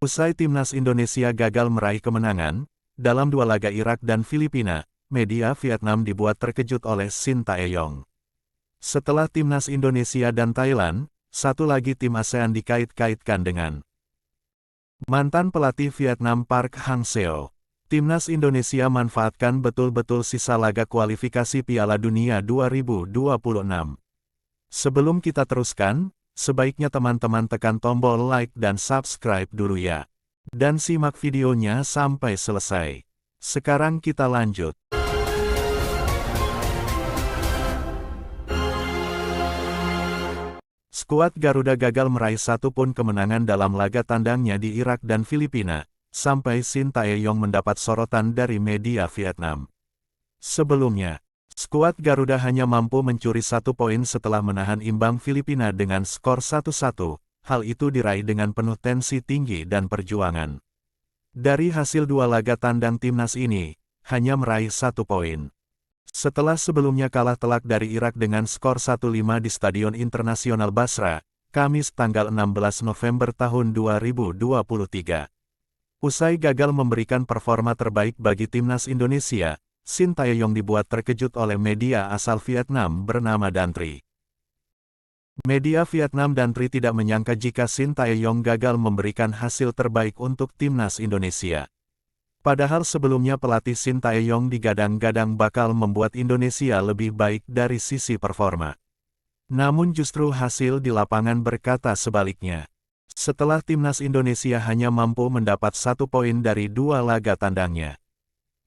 Usai timnas Indonesia gagal meraih kemenangan, dalam dua laga Irak dan Filipina, media Vietnam dibuat terkejut oleh Shin Tae-yong. Setelah timnas Indonesia dan Thailand, satu lagi tim ASEAN dikait-kaitkan dengan mantan pelatih Vietnam Park Hang-seo. Timnas Indonesia manfaatkan betul-betul sisa laga kualifikasi Piala Dunia 2026. Sebelum kita teruskan, sebaiknya teman-teman tekan tombol like dan subscribe dulu ya. Dan simak videonya sampai selesai. Sekarang kita lanjut. Skuad Garuda gagal meraih satu pun kemenangan dalam laga tandangnya di Irak dan Filipina, sampai Shin Tae-yong mendapat sorotan dari media Vietnam. Sebelumnya, skuad Garuda hanya mampu mencuri 1 poin setelah menahan imbang Filipina dengan skor 1-1, hal itu diraih dengan penuh tensi tinggi dan perjuangan. Dari hasil dua laga tandang timnas ini, hanya meraih 1 poin. Setelah sebelumnya kalah telak dari Irak dengan skor 1-5 di Stadion Internasional Basra, Kamis tanggal 16 November tahun 2023. Usai gagal memberikan performa terbaik bagi timnas Indonesia, Shin Tae-yong dibuat terkejut oleh media asal Vietnam bernama Dan Tri. Media Vietnam Dan Tri tidak menyangka jika Shin Tae-yong gagal memberikan hasil terbaik untuk timnas Indonesia. Padahal sebelumnya pelatih Shin Tae-yong digadang-gadang bakal membuat Indonesia lebih baik dari sisi performa. Namun justru hasil di lapangan berkata sebaliknya. Setelah timnas Indonesia hanya mampu mendapat 1 poin dari 2 laga tandangnya.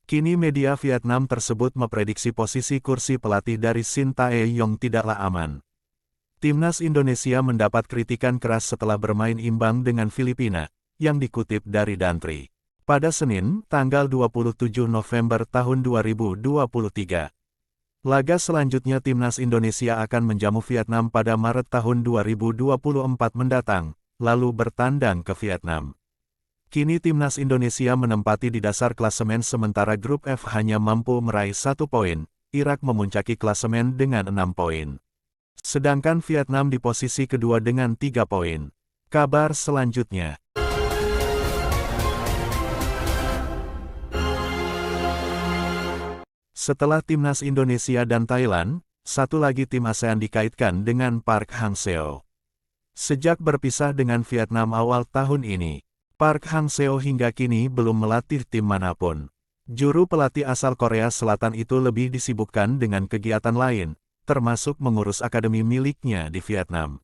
Kini media Vietnam tersebut memprediksi posisi kursi pelatih dari Shin Tae-yong tidaklah aman. Timnas Indonesia mendapat kritikan keras setelah bermain imbang dengan Filipina, yang dikutip dari Dan Tri. Pada Senin, tanggal 27 November tahun 2023. Laga selanjutnya timnas Indonesia akan menjamu Vietnam pada Maret tahun 2024 mendatang, lalu bertandang ke Vietnam. Kini timnas Indonesia menempati di dasar klasemen sementara grup F hanya mampu meraih 1 poin, Irak memuncaki klasemen dengan 6 poin. Sedangkan Vietnam di posisi kedua dengan 3 poin. Kabar selanjutnya. Setelah timnas Indonesia dan Thailand, satu lagi tim ASEAN dikaitkan dengan Park Hang-seo. Sejak berpisah dengan Vietnam awal tahun ini, Park Hang-seo hingga kini belum melatih tim manapun. Juru pelatih asal Korea Selatan itu lebih disibukkan dengan kegiatan lain, termasuk mengurus akademi miliknya di Vietnam.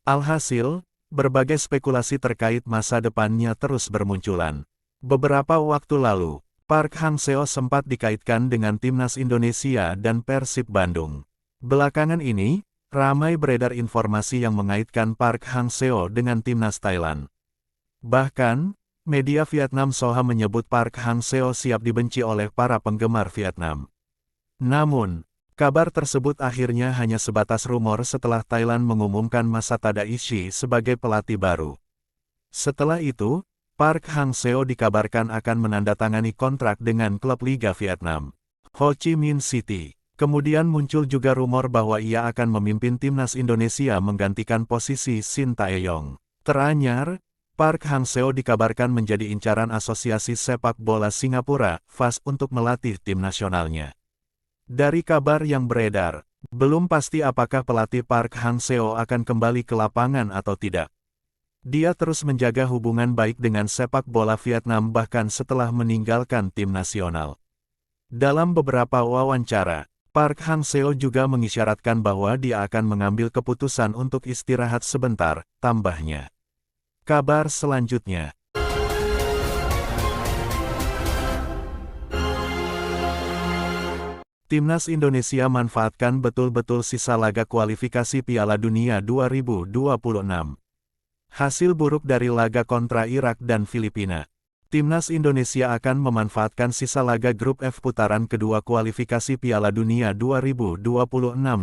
Alhasil, berbagai spekulasi terkait masa depannya terus bermunculan. Beberapa waktu lalu, Park Hang-seo sempat dikaitkan dengan timnas Indonesia dan Persib Bandung. Belakangan ini, ramai beredar informasi yang mengaitkan Park Hang-seo dengan timnas Thailand. Bahkan, media Vietnam Soha menyebut Park Hang-seo siap dibenci oleh para penggemar Vietnam. Namun, kabar tersebut akhirnya hanya sebatas rumor setelah Thailand mengumumkan Masa Tadaishi sebagai pelatih baru. Setelah itu, Park Hang-seo dikabarkan akan menandatangani kontrak dengan klub Liga Vietnam, Ho Chi Minh City. Kemudian muncul juga rumor bahwa ia akan memimpin timnas Indonesia menggantikan posisi Shin Tae-yong. Teranyar, Park Hang-seo dikabarkan menjadi incaran Asosiasi Sepak Bola Singapura, FAS untuk melatih tim nasionalnya. Dari kabar yang beredar, belum pasti apakah pelatih Park Hang-seo akan kembali ke lapangan atau tidak. Dia terus menjaga hubungan baik dengan sepak bola Vietnam bahkan setelah meninggalkan tim nasional. Dalam beberapa wawancara, Park Hang-seo juga mengisyaratkan bahwa dia akan mengambil keputusan untuk istirahat sebentar, tambahnya. Kabar selanjutnya. Timnas Indonesia manfaatkan betul-betul sisa laga kualifikasi Piala Dunia 2026. Hasil buruk dari laga kontra Irak dan Filipina. Timnas Indonesia akan memanfaatkan sisa laga grup F putaran kedua kualifikasi Piala Dunia 2026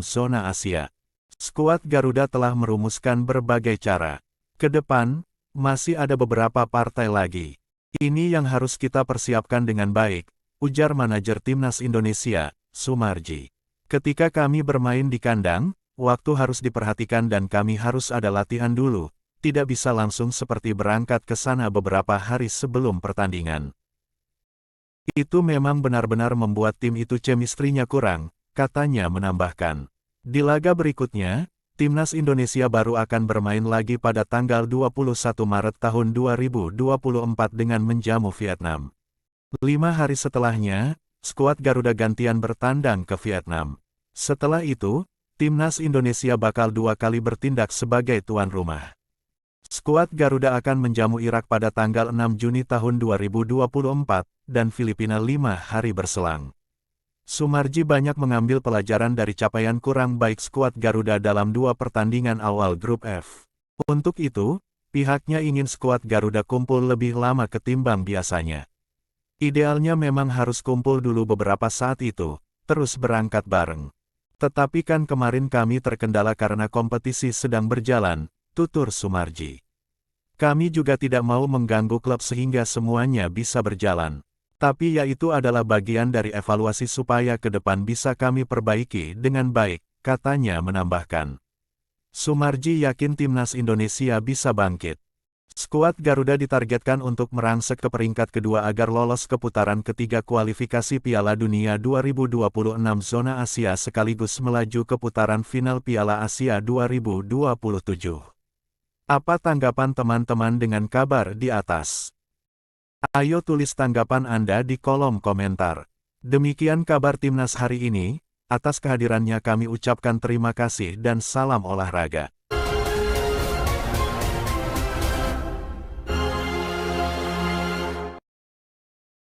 zona Asia. Skuad Garuda telah merumuskan berbagai cara. Ke depan, masih ada beberapa partai lagi. Ini yang harus kita persiapkan dengan baik, ujar manajer Timnas Indonesia, Sumarji. Ketika kami bermain di kandang, waktu harus diperhatikan dan kami harus ada latihan dulu, tidak bisa langsung seperti berangkat ke sana beberapa hari sebelum pertandingan. Itu memang benar-benar membuat tim itu chemistry-nya kurang, katanya menambahkan. Di laga berikutnya, Timnas Indonesia baru akan bermain lagi pada tanggal 21 Maret tahun 2024 dengan menjamu Vietnam. 5 hari setelahnya, skuad Garuda gantian bertandang ke Vietnam. Setelah itu, Timnas Indonesia bakal 2 kali bertindak sebagai tuan rumah. Skuad Garuda akan menjamu Irak pada tanggal 6 Juni tahun 2024, dan Filipina 5 hari berselang. Sumarji banyak mengambil pelajaran dari capaian kurang baik skuad Garuda dalam 2 pertandingan awal grup F. Untuk itu, pihaknya ingin skuad Garuda kumpul lebih lama ketimbang biasanya. Idealnya memang harus kumpul dulu beberapa saat itu, terus berangkat bareng. Tetapi kan kemarin kami terkendala karena kompetisi sedang berjalan, tutur Sumarji. Kami juga tidak mau mengganggu klub sehingga semuanya bisa berjalan. Tapi ya itu adalah bagian dari evaluasi supaya ke depan bisa kami perbaiki dengan baik, katanya menambahkan. Sumarji yakin Timnas Indonesia bisa bangkit. Skuad Garuda ditargetkan untuk merangsek ke peringkat kedua agar lolos ke putaran ketiga kualifikasi Piala Dunia 2026 zona Asia sekaligus melaju ke putaran final Piala Asia 2027. Apa tanggapan teman-teman dengan kabar di atas? Ayo tulis tanggapan Anda di kolom komentar. Demikian kabar Timnas hari ini, atas kehadirannya kami ucapkan terima kasih dan salam olahraga.